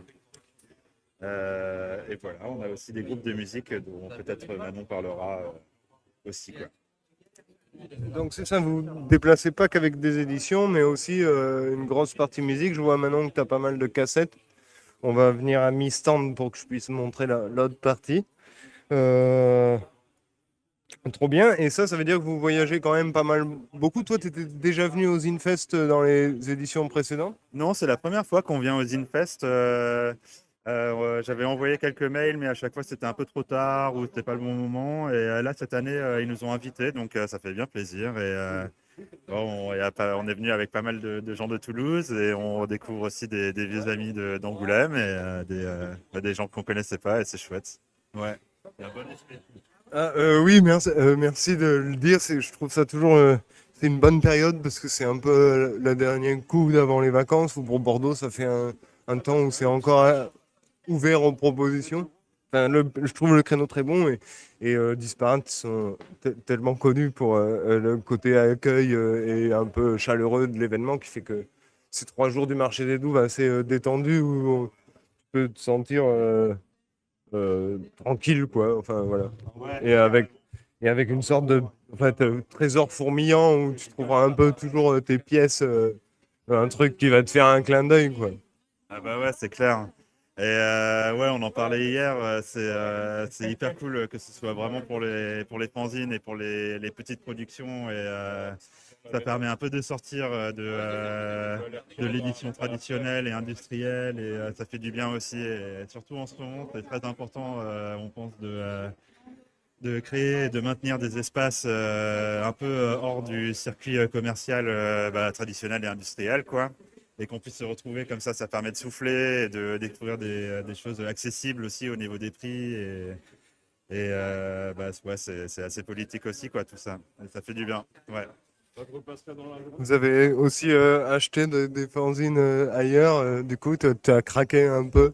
Et voilà, on a aussi des groupes de musique dont peut-être Manon parlera aussi, quoi. Donc c'est ça, vous ne déplacez pas qu'avec des éditions, mais aussi une grosse partie musique. Je vois maintenant que tu as pas mal de cassettes. On va venir à mi-stand pour que je puisse montrer l'autre partie. Euh, Trop bien. Et ça veut dire que vous voyagez quand même pas mal, beaucoup. Toi, tu étais déjà venu aux Infest dans les éditions précédentes? Non, c'est la première fois qu'on vient aux Zinfest. J'avais envoyé quelques mails, mais à chaque fois c'était un peu trop tard ou c'était pas le bon moment. Et là, cette année, ils nous ont invités, donc ça fait bien plaisir. On est venu avec pas mal de gens de Toulouse et on découvre aussi des vieux amis d'Angoulême et des gens qu'on connaissait pas et c'est chouette. Ouais. Il y a un bon esprit. Ah, oui, merci de le dire. Je trouve ça toujours c'est une bonne période parce que c'est un peu le dernier coup d'avant les vacances. Ou pour Bordeaux, ça fait un temps où c'est encore ouvert aux propositions. Enfin, je trouve le créneau très bon et Disparate sont tellement connus pour le côté accueil et un peu chaleureux de l'événement qui fait que ces 3 jours du marché des Douves assez détendus où tu peux te sentir tranquille, quoi. Enfin, voilà. Ouais. Et avec une sorte de en fait, trésor fourmillant où tu trouveras un peu toujours tes pièces, un truc qui va te faire un clin d'œil, quoi. Ah bah ouais, c'est clair. Ouais, on en parlait hier. C'est hyper cool que ce soit vraiment pour les fanzines et pour les petites productions. Ça permet un peu de sortir de l'édition traditionnelle et industrielle. Ça fait du bien aussi. Et surtout en ce moment, c'est très important, on pense, de créer et de maintenir des espaces un peu hors du circuit commercial traditionnel et industriel, quoi. Et qu'on puisse se retrouver comme ça permet de souffler et de découvrir des choses accessibles aussi au niveau des prix. Ouais, c'est assez politique aussi, quoi, tout ça. Et ça fait du bien. Ouais. Vous avez aussi acheté des fanzines ailleurs, du coup, tu as craqué un peu.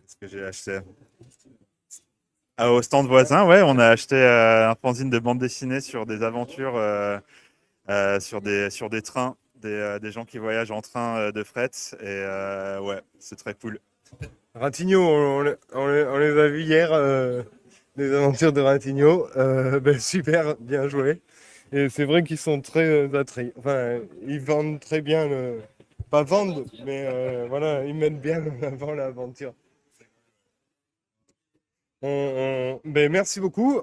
Ce que j'ai acheté. Ah, au stand voisin, ouais, on a acheté un fanzine de bande dessinée sur des aventures, sur des trains, des gens qui voyagent en train de fret. Ouais, c'est très cool. Ratignoc, on les a vus hier, les aventures de Ratignoc. Ben, super, bien joué. Et c'est vrai qu'ils sont très attrayants. Enfin, ils vendent très bien le. Pas vendent, mais voilà, ils mettent bien en avant l'aventure. Ben, merci beaucoup.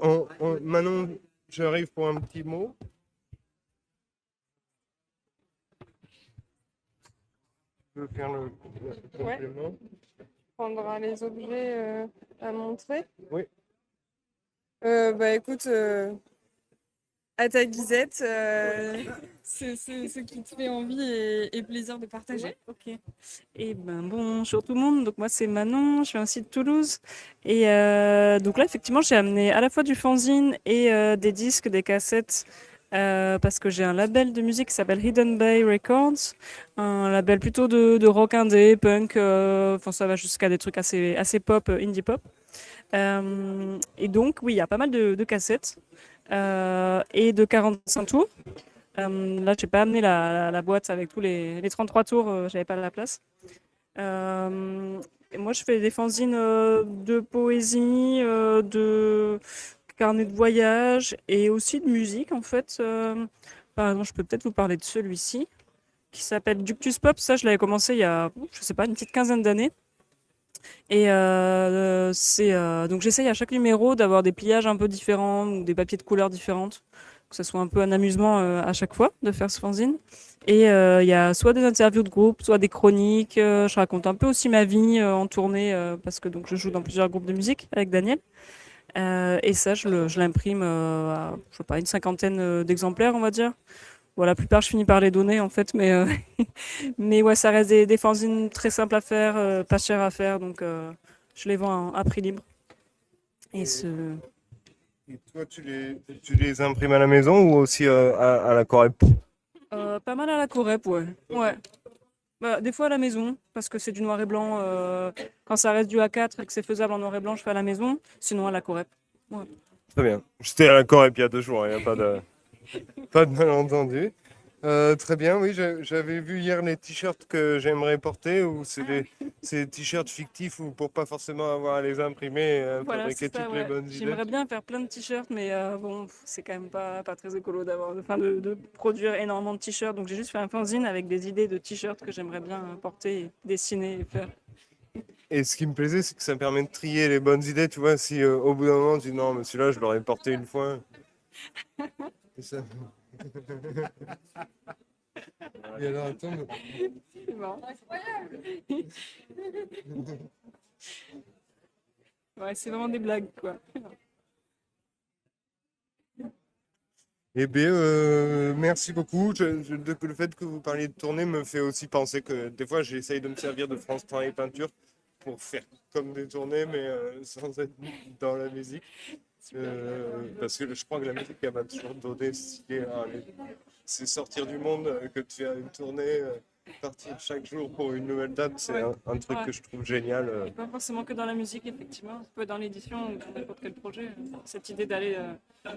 Manon, j'arrive pour un petit mot. Je veux faire le complément. Prendra les objets à montrer. Oui. Bah écoute, à ta guisette, c'est ce qui te fait envie et plaisir de partager. Ok. Et ben bonjour tout le monde. Donc moi c'est Manon, je viens aussi de Toulouse. Et donc là effectivement j'ai amené à la fois du fanzine et des disques, des cassettes. Parce que j'ai un label de musique qui s'appelle Hidden Bay Records, un label plutôt de rock indé, punk, enfin ça va jusqu'à des trucs assez pop, indie pop. Et donc oui, il y a pas mal de cassettes et de 45 tours. Là, j'ai pas amené la boîte avec tous les 33 tours, j'avais pas la place. Et moi, je fais des fanzines de poésie, de carnet de voyage et aussi de musique, en fait. Par exemple, je peux peut-être vous parler de celui-ci, qui s'appelle Ductus Pop. Ça, je l'avais commencé il y a, je sais pas, une petite quinzaine d'années. Et donc j'essaye à chaque numéro d'avoir des pliages un peu différents ou des papiers de couleurs différentes, que ce soit un peu un amusement à chaque fois de faire ce fanzine. Et il y a soit des interviews de groupe, soit des chroniques. Je raconte un peu aussi ma vie en tournée parce que donc je joue dans plusieurs groupes de musique avec Daniel. Et ça, je l'imprime à, je sais pas, une cinquantaine d'exemplaires, on va dire. Bon, la plupart, je finis par les donner, en fait, mais, mais ouais, ça reste des fanzines très simples à faire, pas chères à faire, donc je les vends à prix libre. Et Et toi, tu les imprimes à la maison ou aussi à la Corep? pas mal à la Corep, ouais. Ouais. Bah, des fois à la maison, parce que c'est du noir et blanc. Quand ça reste du A4 et que c'est faisable en noir et blanc, je fais à la maison, sinon à la Corep. Ouais. Très bien. J'étais à la Corep il y a 2 jours, il n'y a pas de malentendu. Très bien, oui, j'avais vu hier les t-shirts que j'aimerais porter, ou c'est des t-shirts fictifs ou pour pas forcément avoir à les imprimer, Voilà, fabriquer c'est ça, toutes les ouais. bonnes idées. J'aimerais bien faire plein de t-shirts, mais bon, c'est quand même pas très écolo de produire énormément de t-shirts. Donc j'ai juste fait un fanzine avec des idées de t-shirts que j'aimerais bien porter, dessiner et faire. Et ce qui me plaisait, c'est que ça me permet de trier les bonnes idées, tu vois, si au bout d'un moment tu dis non, mais celui-là, je l'aurais porté une fois. Et ça... Et alors, attends, C'est marrant. Ouais, c'est vraiment des blagues, quoi. eh bien, merci beaucoup. Le fait que vous parliez de tournée me fait aussi penser que des fois, j'essaye de me servir de France Travail Peinture pour faire comme des tournées, mais sans être dans la musique. Parce que je crois que la musique, elle m'a toujours donné cette idée, hein, c'est sortir du monde que de faire une tournée, partir chaque jour pour une nouvelle date. C'est Ouais. un truc Ouais. que je trouve génial. Et pas forcément que dans la musique, effectivement, ça peut être dans l'édition ou dans n'importe quel projet. Cette idée d'aller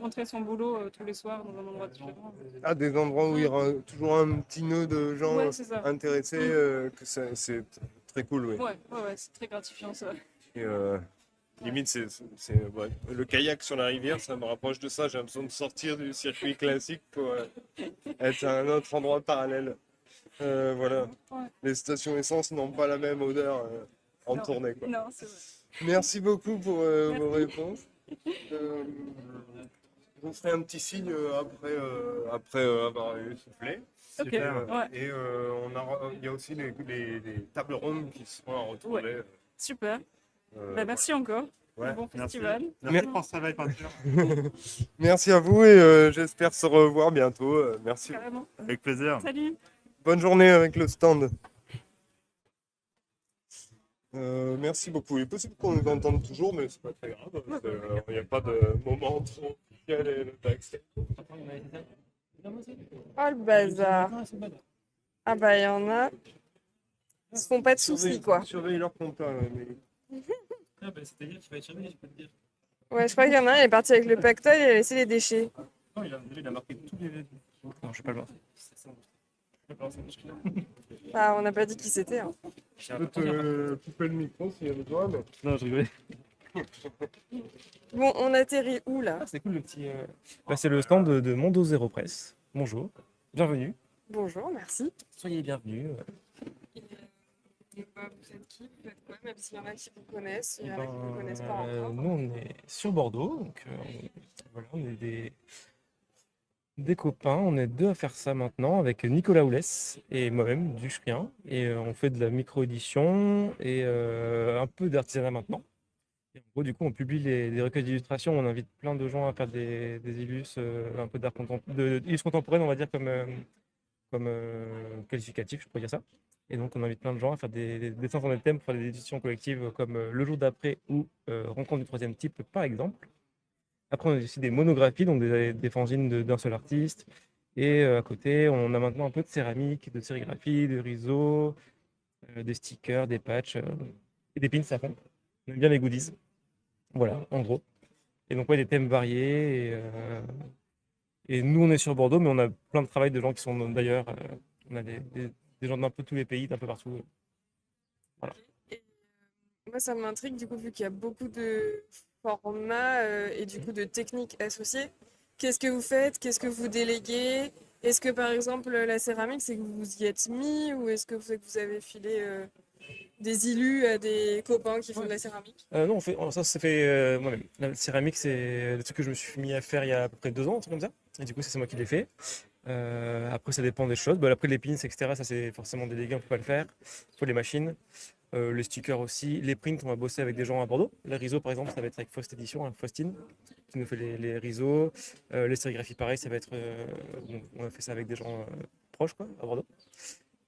montrer son boulot tous les soirs dans un endroit différent. À des endroits où il y aura toujours un petit nœud de gens Ouais, c'est ça. intéressés, que c'est très cool, oui. Ouais, c'est très gratifiant ça. Et, limite, ouais. Le kayak sur la rivière, ça me rapproche de ça. J'ai l'impression de sortir du circuit classique pour être à un autre endroit parallèle. Voilà. Ouais. Les stations essence n'ont pas la même odeur en Non. tournée, quoi. Non, c'est vrai. Merci beaucoup pour Merci. vos réponses. Je vous ferai un petit signe après avoir soufflé. Ok, ouais. Et il y a aussi les tables rondes qui seront à retrouver. Ouais. Super. Voilà. Merci encore. Ouais, Bon merci. festival. Merci France Travail Peinture. Merci à vous et j'espère se revoir bientôt. Merci. Carrément. Avec plaisir. Salut. Bonne journée avec le stand. Merci beaucoup. Il est possible qu'on nous entende toujours, mais c'est pas très grave. Il n'y a pas de moment trop officiel et le texte. Oh le bazar. Ah bah il y en a. Ils se font pas de soucis quoi. Surveille leur compta. Ah bah, c'est-à-dire qu'il va être surveillé, je peux te dire. Ouais, je crois qu'il y en a un, il est parti avec le pactole et il a laissé les déchets. Non, il a marqué tous les. Non, je vais pas le voir. Ah, on n'a pas dit qui c'était, hein. Je peux te couper le micro s'il y a besoin, mais... Non, je rigolais. Bon, on atterrit où là? Ah, c'est cool le petit. C'est le stand de Mondo Zero Press. Bonjour, bienvenue. Bonjour, merci. Soyez bienvenus. Vous êtes qui? Vous faites quoi? Même s'il y en a qui vous connaissent, il y en a qui ne vous connaissent pas encore. Nous, on est sur Bordeaux. Donc, voilà, on est des copains. On est deux à faire ça maintenant avec Nicolas Oulès et moi-même, du Chukrien. Et on fait de la micro-édition et un peu d'artisanat maintenant. Et en gros, du coup, on publie des recueils d'illustrations. On invite plein de gens à faire des illus, un peu d'art contemporaine, on va dire, comme qualificatif, je pourrais dire ça. Et donc, on invite plein de gens à faire des dessins sur des thèmes pour faire des éditions collectives comme Le jour d'après ou Rencontre du troisième type, par exemple. Après, on a aussi des monographies, donc des fanzines d'un seul artiste. Et à côté, on a maintenant un peu de céramique, de sérigraphie, de riso, des stickers, des patchs et des pins à fond. On aime bien les goodies. Voilà, en gros. Et donc, ouais, des thèmes variés. Et nous, on est sur Bordeaux, mais on a plein de travail de gens qui sont d'ailleurs. On a des gens d'un peu tous les pays, d'un peu partout. Voilà. Et moi, ça m'intrigue, du coup, vu qu'il y a beaucoup de formats et du coup de techniques associées. Qu'est-ce que vous faites? Qu'est-ce que vous déléguez? Est-ce que, par exemple, la céramique, c'est que vous vous y êtes mis ou est-ce que vous avez filé des illus à des copains qui font de la céramique? Non, ça s'est fait moi-même. La céramique, c'est le truc que je me suis mis à faire il y a à peu près 2 ans, un truc comme ça. Et du coup, c'est moi qui l'ai fait. Après, ça dépend des choses. Après, les pins, etc., ça c'est forcément délégué, on ne peut pas le faire. Il faut les machines, les stickers aussi. Les prints, on va bosser avec des gens à Bordeaux. Les riso, par exemple, ça va être avec Faust Édition, Faustine, qui nous fait les riso. Les sérigraphies, pareil, ça va être. On a fait ça avec des gens proches, quoi, à Bordeaux.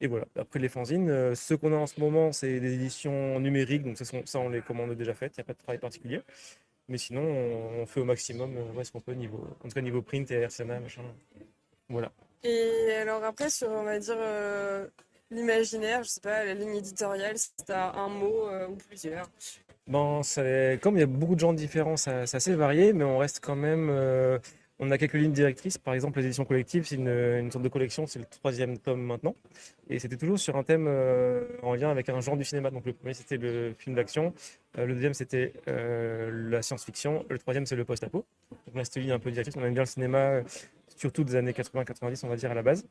Et voilà. Après, les fanzines, ceux qu'on a en ce moment, c'est des éditions numériques, donc ça on les commande déjà faites, il n'y a pas de travail particulier. Mais sinon, on fait au maximum ce qu'on peut, en tout cas niveau print et RCNA, machin. Voilà. Et alors après, sur, on va dire, l'imaginaire, je sais pas, la ligne éditoriale, si t'as un mot ou plusieurs. Comme il y a beaucoup de gens différents, c'est assez varié, mais on reste quand même. On a quelques lignes directrices. Par exemple, les éditions collectives, c'est une sorte de collection, c'est le 3e tome maintenant. Et c'était toujours sur un thème en lien avec un genre du cinéma. Donc le premier, c'était le film d'action. Le deuxième, c'était la science-fiction. Le troisième, c'est le post-apo. Donc on a cette ligne un peu directrice. On aime bien le cinéma, surtout des années 80-90, on va dire, à la base.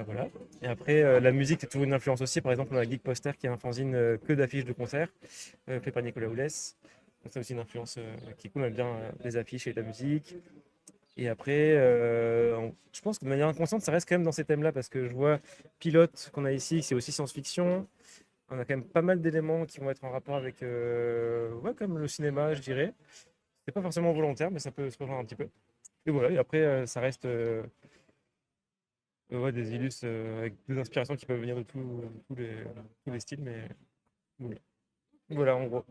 Voilà. Et après, la musique, c'est toujours une influence aussi. Par exemple, on a Geek Poster qui est un fanzine que d'affiches de concerts, fait par Nicolas Oulès. Donc, c'est aussi une influence qui est cool. On aime bien les affiches et la musique. Et après, je pense que de manière inconsciente, ça reste quand même dans ces thèmes-là parce que je vois Pilote qu'on a ici, c'est aussi science-fiction. On a quand même pas mal d'éléments qui vont être en rapport avec comme le cinéma, je dirais. C'est pas forcément volontaire, mais ça peut se rejoindre un petit peu. Et voilà. Et après, ça reste. Des illus avec des inspirations qui peuvent venir de tous les styles, mais voilà en gros.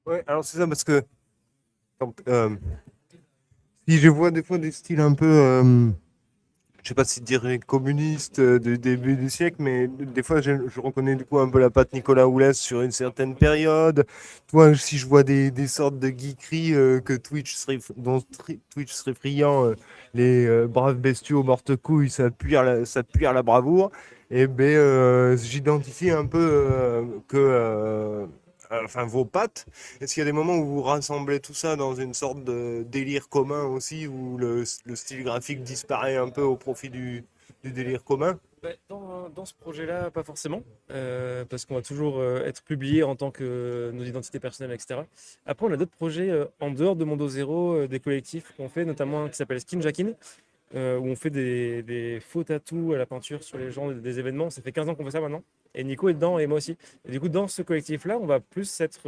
Ouais, alors c'est ça parce que si je vois des fois des styles un peu, je sais pas si dire communistes du début du siècle, mais des fois je reconnais du coup un peu la patte Nicolas Oulès sur une certaine période. Toi, si je vois des sortes de geekeries dont Twitch serait friand, les braves bestiaux morte couilles, ça pue à la bravoure, et ben j'identifie un peu enfin vos pattes. Est-ce qu'il y a des moments où vous rassemblez tout ça dans une sorte de délire commun aussi, où le style graphique disparaît un peu au profit du délire commun? Dans ce projet-là, pas forcément, parce qu'on va toujours être publié en tant que nos identités personnelles, etc. Après, on a d'autres projets en dehors de Mondo Zero, des collectifs qu'on fait, notamment un qui s'appelle Skin Jackin, où on fait des faux tatous à la peinture sur les gens des événements. Ça fait 15 ans qu'on fait ça maintenant. Et Nico est dedans et moi aussi. Et du coup, dans ce collectif-là, on va plus être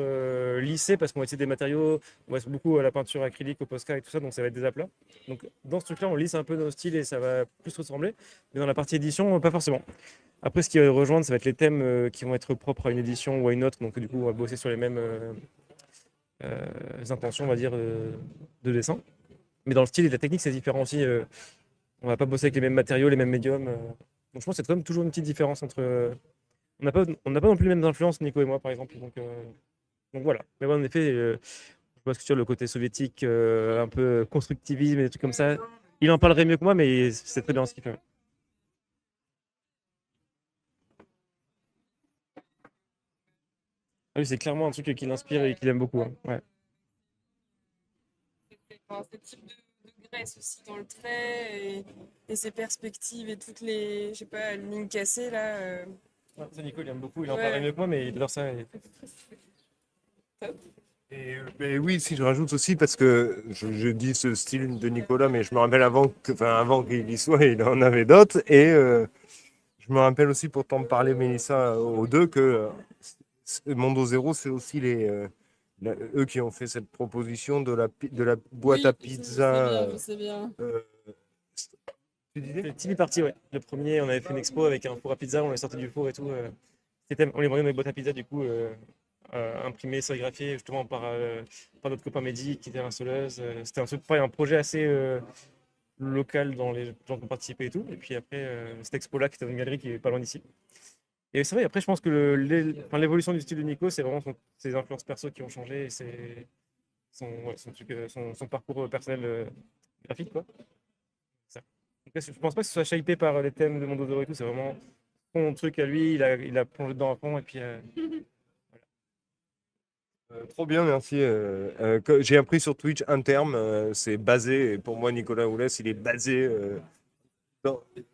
lissé parce qu'on va essayer des matériaux, on va être beaucoup à la peinture acrylique, au Posca et tout ça, donc ça va être des aplats. Donc dans ce truc-là, on lisse un peu nos styles et ça va plus ressembler. Mais dans la partie édition, pas forcément. Après, ce qui va rejoindre, ça va être les thèmes qui vont être propres à une édition ou à une autre. Donc du coup, on va bosser sur les mêmes intentions, on va dire, de dessin. Mais dans le style et la technique, c'est différent aussi. On va pas bosser avec les mêmes matériaux, les mêmes médiums. Donc je pense que c'est quand même toujours une petite différence entre. On n'a pas non plus les mêmes influences, Nico et moi, par exemple. Donc voilà. Mais bon, en effet, je vois ce que tu veux, le côté soviétique, un peu constructivisme et des trucs comme ça. Il en parlerait mieux que moi, mais c'est très bien ce qu'il fait. Ah oui, c'est clairement un truc qui l'inspire et qu'il aime beaucoup, hein. Ouais. Enfin, ce type de graisse aussi dans le trait et ses perspectives et toutes les, je sais pas, lignes cassées là. Ouais, ça, Nico, il aime beaucoup. Il en Ouais. parle mieux que moi, mais il adore ça. Et oui, si je rajoute aussi, parce que je dis ce style de Nicolas, mais je me rappelle avant qu'il y soit, il en avait d'autres. Et je me rappelle aussi, pour t'en parler, Mélissa, aux deux, que Mondo Zero, c'est aussi eux qui ont fait cette proposition de la boîte à pizza. Je sais bien. Tu disais? C'est Timmy Party, ouais. Le premier, on avait fait une expo avec un four à pizza, on les sorti du four et tout. On les vendait dans les boîtes à pizza, du coup, imprimées, sérigraphiées, justement, par notre copain Mehdi, qui était un soleuse. C'était un projet assez local dans les gens qui ont participé et tout. Et puis après, cette expo-là, qui était dans une galerie qui est pas loin d'ici. Et c'est vrai, après, je pense que l'évolution du style de Nico, c'est vraiment ses influences perso qui ont changé et son parcours personnel graphique, quoi. Ça. Donc, je pense pas que ce soit shapé par les thèmes de Mondodoro et tout, c'est vraiment son truc à lui, il a plongé dedans à fond et puis Trop bien, merci. J'ai appris sur Twitch un terme, c'est basé. Et pour moi, Nicolas Oulès, il est basé.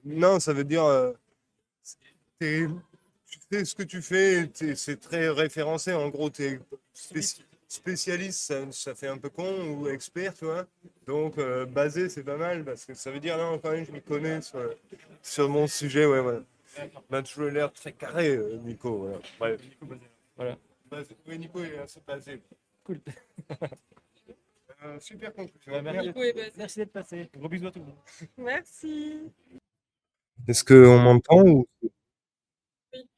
Non, ça veut dire. Tu fais ce que tu fais, c'est très référencé. En gros, tu es spécialiste, ça fait un peu con, ou expert, tu vois. Donc, basé, c'est pas mal, parce que ça veut dire, non, quand même, je m'y connais sur mon sujet. Ouais, ouais. Bah, tu as l'air très carré, Nico. Voilà. Bref. voilà. Oui, Nico est assez basé. Cool. Super conclusion. Merci, Nico est basé. merci d'être passé. Gros bisous à tout le monde. Merci. Est-ce qu'on m'entend ou Oui.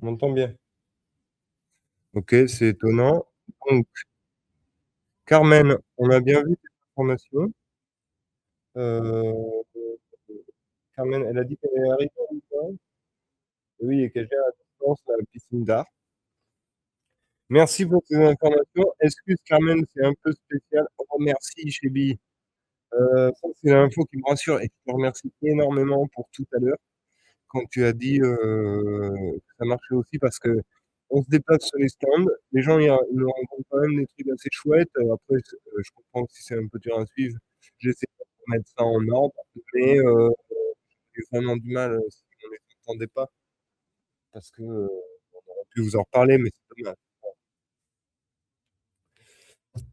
on m'entend bien? Ok, c'est étonnant. Donc, Carmen, on a bien vu tes informations. Euh, Carmen, elle a dit qu'elle est arrivée ou pas? Oui, et qu'elle gère à distance la piscine d'art. Merci pour ces informations. Excuse Carmen, c'est un peu spécial. Oh, merci, Chébi. Ça, c'est l'info qui me rassure et je te remercie énormément pour tout à l'heure quand tu as dit que ça marchait aussi parce que on se déplace sur les stands. Les gens, ils nous rencontrent quand même des trucs assez chouettes. Après, je comprends que si c'est un peu dur à suivre, j'essaie de mettre ça en ordre, mais j'ai vraiment du mal si on ne les entendait pas parce que on aurait pu vous en reparler, mais c'est dommage.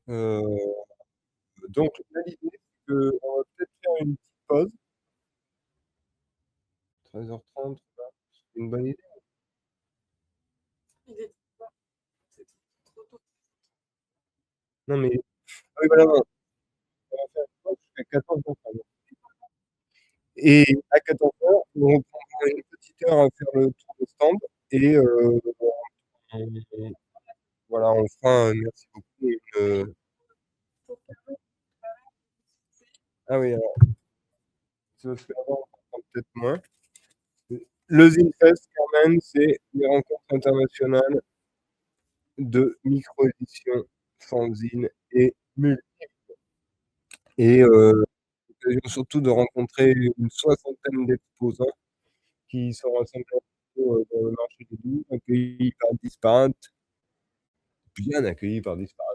Euh, donc, là, l'idée, c'est qu'on va peut-être faire une petite pause. 13h30, c'est une bonne idée. Non, mais ah oui, voilà, non, on va faire une pause jusqu'à 14h. Et à 14h, on reprendra une petite heure à faire le tour de stand et on voilà, on fera merci beaucoup ah oui, alors, parce qu'avant, on entend peut-être moins. Le Zinfest, quand même, c'est les rencontres internationales de micro-édition, fanzine et multi. Et l'occasion surtout de rencontrer une soixantaine d'exposants qui sont rassemblés dans le marché des Doubs, accueillis par Disparate, bien accueillis par Disparate.